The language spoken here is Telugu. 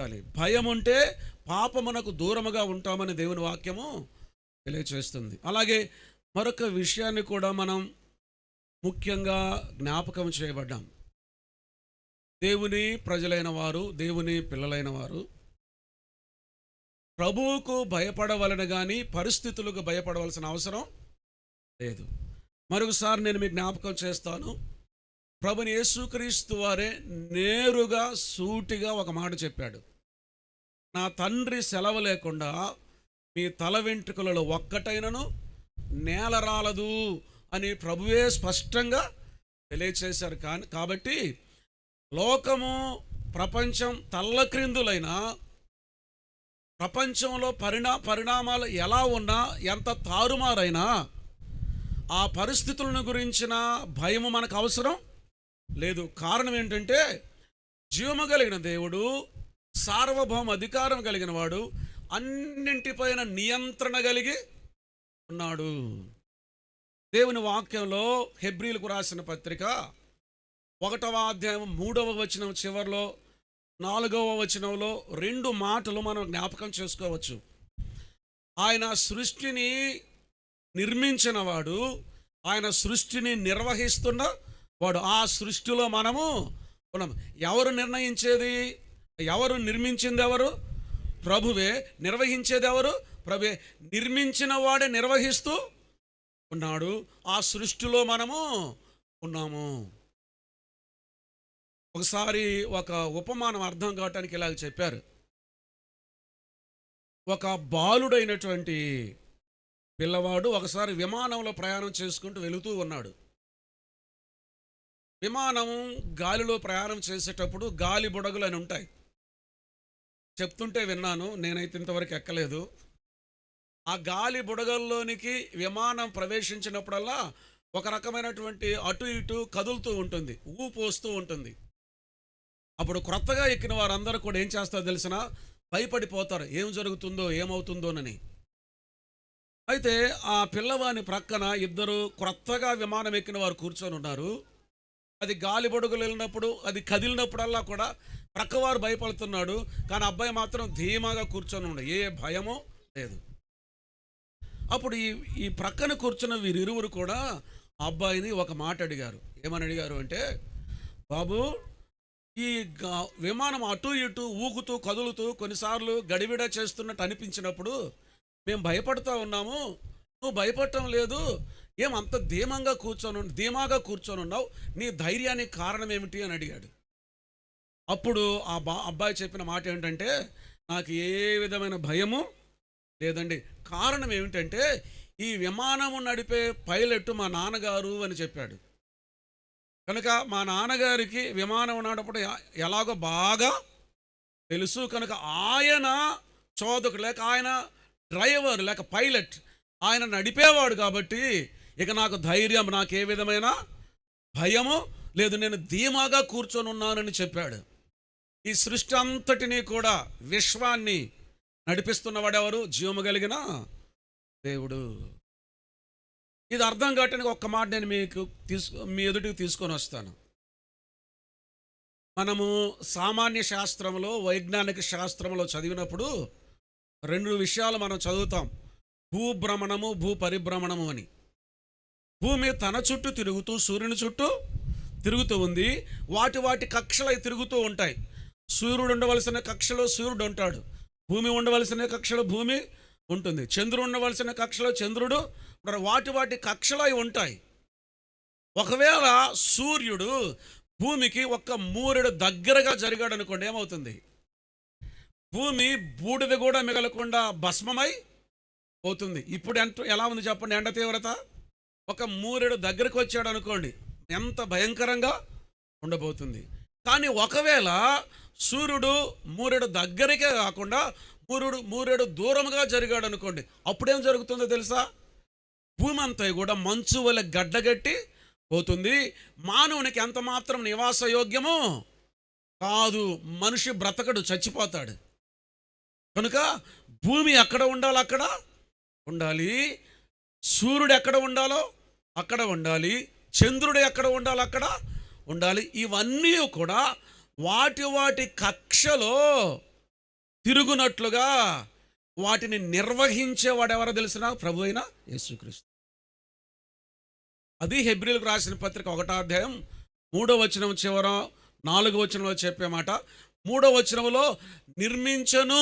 ఉండాలి. భయం ఉంటే పాపమునకు దూరముగా ఉంటామని దేవుని వాక్యము తెలియచేస్తుంది. అలాగే మరొక విషయాన్ని కూడా మనం ముఖ్యంగా జ్ఞాపకం చేయబడ్డాం. దేవుని ప్రజలైన వారు, దేవుని పిల్లలైన వారు ప్రభువుకు భయపడవలెను కానీ పరిస్థితులకు భయపడవలసిన అవసరం లేదు. మరొకసారి నేను మీకు జ్ఞాపకం చేస్తాను. ప్రభుని యేసుక్రీస్తు వారే నేరుగా సూటిగా ఒక మాట చెప్పాడు. నా తండ్రి సెలవు లేకుండా మీ తల వెంట్రుకలలో ఒక్కటైనను నేల రాలదు అని ప్రభువే స్పష్టంగా తెలియచేశారు. కాబట్టి లోకము, ప్రపంచం తల్లక్రిందులైన ప్రపంచంలో పరిణామాలు ఎలా ఉన్నా, ఎంత తారుమారైనా ఆ పరిస్థితులను గురించిన భయము మనకు అవసరం లేదు. కారణం ఏంటంటే జీవము కలిగిన దేవుడు, సార్వభౌమ అధికారం కలిగిన వాడు, అన్నింటిపైన నియంత్రణ కలిగి ఉన్నాడు. దేవుని వాక్యంలో హెబ్రీలకు రాసిన పత్రిక 1వ అధ్యాయం 3వ వచనం చివరిలో 4వ వచనంలో 2 మాటలు మనం జ్ఞాపకం చేసుకోవచ్చు. ఆయన సృష్టిని నిర్మించిన వాడు, ఆయన సృష్టిని నిర్వహిస్తున్న వాడు. ఆ సృష్టిలో మనము ఉన్నాం. ఎవరు నిర్ణయించేది? ఎవరు నిర్మించింది? ఎవరు? ప్రభువే. నిర్వహించేది ఎవరు? ప్రభువే. నిర్మించిన వాడే నిర్వహిస్తూ ఉన్నాడు. ఆ సృష్టిలో మనము ఉన్నాము. ఒకసారి ఒక ఉపమానం అర్థం కావటానికి ఇలాగ చెప్పారు. ఒక బాలుడైనటువంటి పిల్లవాడు ఒకసారి విమానంలో ప్రయాణం చేసుకుంటూ వెళుతూ ఉన్నాడు. విమానం గాలిలో ప్రయాణం చేసేటప్పుడు గాలి బుడగలు అని ఉంటాయి. చెప్తుంటే విన్నాను, నేనైతే ఇంతవరకు ఎక్కలేదు. ఆ గాలి బుడగల్లోనికి విమానం ప్రవేశించినప్పుడల్లా ఒక రకమైనటువంటి అటు ఇటు కదులుతూ ఉంటుంది, ఊపు వస్తూ ఉంటుంది. అప్పుడు క్రొత్తగా ఎక్కిన వారందరూ కూడా ఏం చేస్తారో తెలిసిన, భయపడిపోతారు, ఏం జరుగుతుందో ఏమవుతుందోనని. అయితే ఆ పిల్లవాని ప్రక్కన ఇద్దరు క్రొత్తగా విమానం ఎక్కిన వారు కూర్చొని ఉన్నారు. అది గాలి బొడుగులు వెళ్ళినప్పుడు, అది కదిలినప్పుడల్లా కూడా ప్రక్కవారు భయపడుతున్నాడు. కానీ అబ్బాయి మాత్రం ధీమాగా కూర్చొని ఉన్నాడు, ఏ భయమో లేదు. అప్పుడు ఈ ప్రక్కన కూర్చున్న వీరిరువురు కూడా అబ్బాయిని ఒక మాట అడిగారు. ఏమని అడిగారు అంటే, బాబు, ఈ విమానం అటు ఇటు ఊగుతూ కదులుతూ కొన్నిసార్లు గడిబిడ చేస్తున్నట్టు అనిపించినప్పుడు మేము భయపడుతూ ఉన్నాము, నువ్వు భయపడటం లేదు, ఏమంత ధీమాగా కూర్చొని ఉన్నావు, నీ ధైర్యానికి కారణం ఏమిటి అని అడిగాడు. అప్పుడు ఆ అబ్బాయి చెప్పిన మాట ఏంటంటే, నాకు ఏ విధమైన భయము లేదండి. కారణం ఏమిటంటే ఈ విమానము నడిపే పైలట్ మా నాన్నగారు అని చెప్పాడు. కనుక మా నాన్నగారికి విమానం నడపడం ఎలాగో బాగా తెలుసు. కనుక ఆయన చోదకుడు లేక ఆయన డ్రైవర్ లేక పైలట్, ఆయన నడిపేవాడు కాబట్టి ఇక నాకు ధైర్యం, నాకు ఏ విధమైన భయము లేదు, నేను ధీమాగా కూర్చొని ఉన్నానని చెప్పాడు. ఈ సృష్టి అంతటినీ కూడా, విశ్వాన్ని నడిపిస్తున్నవాడెవరు? జీవము కలిగిన దేవుడు. ఇది అర్థం కావటానికి ఒక్క మాట నేను మీ ఎదుటికి తీసుకొని వస్తాను. మనము సామాన్య శాస్త్రంలో, వైజ్ఞానిక శాస్త్రంలో చదివినప్పుడు 2 విషయాలు మనం చదువుతాం: భూభ్రమణము, భూ పరిభ్రమణము అని. భూమి తన చుట్టూ తిరుగుతూ సూర్యుని చుట్టూ తిరుగుతూ ఉంది. వాటి కక్షలు తిరుగుతూ ఉంటాయి. సూర్యుడు ఉండవలసిన కక్షలో సూర్యుడు ఉంటాడు, భూమి ఉండవలసిన కక్షలో భూమి ఉంటుంది, చంద్రుడు ఉండవలసిన కక్షలో చంద్రుడు, వాటి కక్షలు అవి ఉంటాయి. ఒకవేళ సూర్యుడు భూమికి ఒక్క మూరెడు దగ్గరగా జరిగాడు అనుకోండి, ఏమవుతుంది? భూమి బూడిద కూడా మిగలకుండా భస్మమై పోతుంది. ఇప్పుడు ఎలా ఉంది చెప్పండి ఎండ తీవ్రత? ఒక మూరెడు దగ్గరకు వచ్చాడు అనుకోండి, ఎంత భయంకరంగా ఉండబోతుంది. కానీ ఒకవేళ సూర్యుడు మూరెడు దగ్గరికే కాకుండా మూరెడు దూరంగా జరిగాడు అనుకోండి, అప్పుడేం జరుగుతుందో తెలుసా? భూమి అంతా కూడా మంచు వలె గడ్డగట్టి పోతుంది. మానవునికి ఎంత మాత్రం నివాస యోగ్యమో కాదు, మనిషి బ్రతకడు, చచ్చిపోతాడు. కనుక భూమి ఎక్కడ ఉండాలో అక్కడ ఉండాలి, సూర్యుడు ఎక్కడ ఉండాలో అక్కడ ఉండాలి, చంద్రుడు ఎక్కడ ఉండాలో అక్కడ ఉండాలి. ఇవన్నీ కూడా వాటి కక్షలో తిరుగునట్లుగా వాటిని నిర్వహించేవాడు ఎవరో తెలిసిన ప్రభు అయిన యేసుక్రీస్తు. అది హెబ్రీలకు రాసిన పత్రిక 1వ అధ్యాయం 3వ వచనం చివర 4వ వచనంలో చెప్పే మాట. 3వ వచనంలో నిర్మించను